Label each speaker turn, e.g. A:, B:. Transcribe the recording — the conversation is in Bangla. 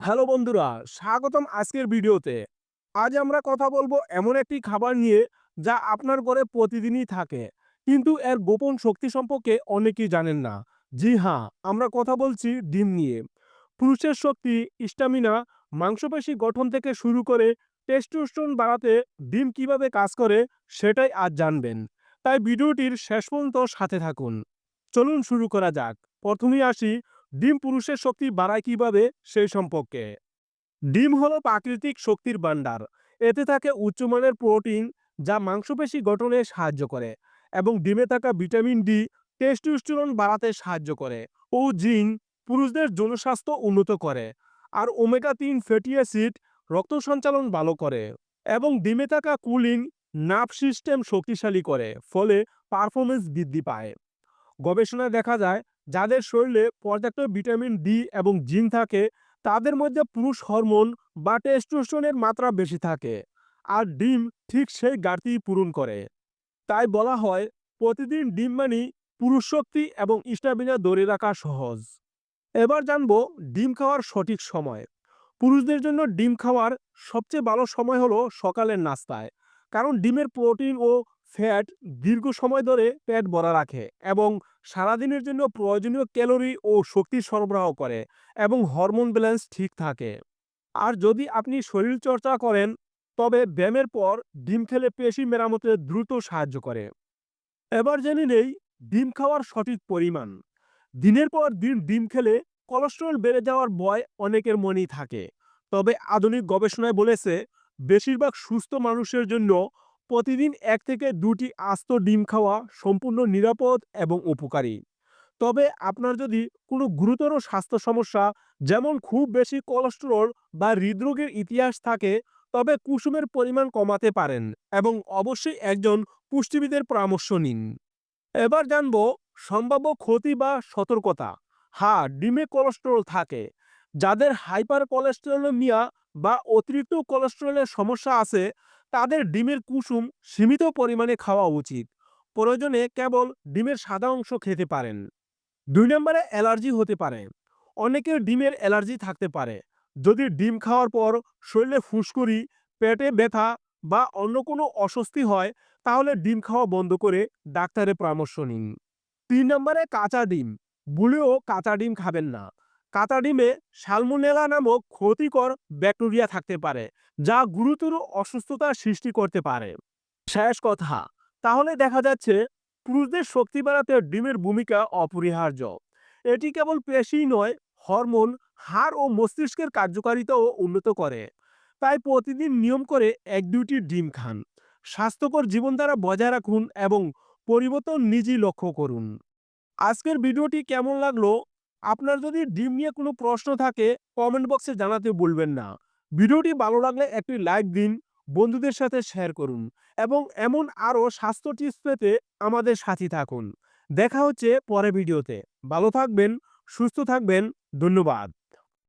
A: হ্যালো বন্ধুরা, স্বাগতম আজকের ভিডিওতে। আজ আমরা কথা বলবো এমন একটি খাবার নিয়ে যা আপনার ঘরে প্রতিদিনই থাকে, কিন্তু এর গোপন শক্তি সম্পর্কে অনেকেই জানেন না। জি হ্যাঁ, আমরা কথা বলছি ডিম নিয়ে। পুরুষের শক্তি, স্ট্যামিনা, মাংসপেশি গঠন থেকে শুরু করে টেস্টোস্টেরন বাড়াতে ডিম কিভাবে কাজ করে সেটাই আজ জানবেন। তাই ভিডিওটির শেষ পর্যন্ত সাথে থাকুন। চলুন শুরু করা যাক। প্রথমেই আসি ডিম পুরুষের শক্তি বাড়ায় কিভাবে সেই সম্পর্কে। ডিম হলো প্রাকৃতিক শক্তির ভান্ডার। এতে থাকে উচ্চমানের প্রোটিন যা মাংসপেশি গঠনে সাহায্য করে, এবং ডিমে থাকা ভিটামিন ডি টেস্টোস্টেরন বাড়াতে সাহায্য করে ও জিঙ্ক পুরুষদের জনস্বাস্থ্য উন্নত করে। আর ওমেগা 3 ফ্যাটি অ্যাসিড রক্ত সঞ্চালন ভালো করে, এবং ডিমে থাকা কুলিং নার্ভ সিস্টেম শক্তিশালী করে, ফলে পারফরমেন্স বৃদ্ধি পায়। গবেষণায় দেখা যায় যাদের শরীরে পর্যাপ্ত ভিটামিন ডি এবং জিঙ্ক থাকে তাদের মধ্যে পুরুষ হরমোন বা টেস্টোস্টেরনের মাত্রা বেশি থাকে, আর ডিম ঠিক সেই ঘাটতি পূরণ করে। তাই বলা হয় প্রতিদিন ডিম মানি পুরুষ শক্তি এবং স্ট্যামিনা ধরে রাখা সহজ। এবার জানবো ডিম খাওয়ার সঠিক সময়। পুরুষদের জন্য ডিম খাওয়ার সবচেয়ে ভালো সময় হলো সকালের নাস্তায়, কারণ ডিমের প্রোটিন ও ফ্যাট দীর্ঘ সময় ধরে পেট ভরা রাখে এবং সারাদিনের জন্য প্রয়োজনীয় ক্যালোরি ও শক্তি সরবরাহ করে, এবং হরমোন ব্যালেন্স ঠিক থাকে। আর যদি আপনি শরীর চর্চা করেন তবে ব্যায়ামের পর ডিম খেলে পেশি মেরামতে দ্রুত সাহায্য করে। এবার জেনে নেই ডিম খাওয়ার সঠিক পরিমাণ। দিনের পর দিন ডিম খেলে কোলেস্টেরল বেড়ে যাওয়ার ভয় অনেকের মনেই থাকে। তবে আধুনিক গবেষণায় বলেছে বেশিরভাগ সুস্থ মানুষের জন্য প্রতিদিন 1 থেকে 2টি আস্ত ডিম খাওয়া সম্পূর্ণ নিরাপদ এবং উপকারী। তবে আপনার যদি কোনো গুরুতর স্বাস্থ্য সমস্যা, যেমন খুব বেশি কোলেস্টেরল বা হৃদরোগের ইতিহাস থাকে, তবে কুসুমের পরিমাণ কমাতে পারেন, এবং অবশ্যই একজন পুষ্টিবিদের পরামর্শ নিন। এবার জানবো সম্ভাব্য ক্ষতি বা সতর্কতা। হ্যাঁ, ডিমে কোলেস্টেরল থাকে। যাদের হাইপার কোলেস্টেরোলেমিয়া বা অতিরিক্ত কোলেস্টেরলের সমস্যা আছে তাদের ডিমের কুসুম সীমিত পরিমাণে খাওয়া উচিত। প্রয়োজনে কেবল ডিমের সাদা অংশ খেতে পারেন। 2 নম্বরে অ্যালার্জি হতে পারে। অনেকের ডিমের অ্যালার্জি থাকতে পারে। যদি ডিম খাওয়ার পর শরীরে ফুসকুড়ি, পেটে ব্যথা বা অন্য কোনো অস্বস্তি হয় তাহলে ডিম খাওয়া বন্ধ করে ডাক্তারের পরামর্শ নিন। 3 নম্বরে কাঁচা ডিম। ভুলেও কাঁচা ডিম খাবেন না। কাঁচা ডিমে সালমোনেলা নামক ক্ষতিকর ব্যাকটেরিয়া থাকতে পারে, যা গুরুতর অসুস্থতার সৃষ্টি করতে পারে। শেষ কথা, তাহলে দেখা যাচ্ছে পুরুষদের শক্তি বাড়াতে ডিমের ভূমিকা অপরিহার্য। এটি কেবল পেশি নয়, হরমোন, হাড় ও মস্তিষ্কের কার্যকারিতাও উন্নত করে। তাই প্রতিদিন নিয়ম করে 1-2টি ডিম খান। স্বাস্থ্যকর জীবনধারা বজায় রাখুন এবং পরিবর্তন নিজেই লক্ষ্য করুন। আজকের ভিডিওটি কেমন লাগলো? আপনার যদি ডিম নিয়ে কোনো প্রশ্ন থাকে কমেন্ট বক্সে জানাতে ভুলবেন না। ভিডিওটি ভালো লাগলে একটি লাইক দিন, বন্ধুদের সাথে শেয়ার করুন, এবং এমন আরও স্বাস্থ্য টিপস পেতে আমাদের সাথে থাকুন। দেখা হচ্ছে পরের ভিডিওতে। ভালো থাকবেন, সুস্থ থাকবেন। ধন্যবাদ।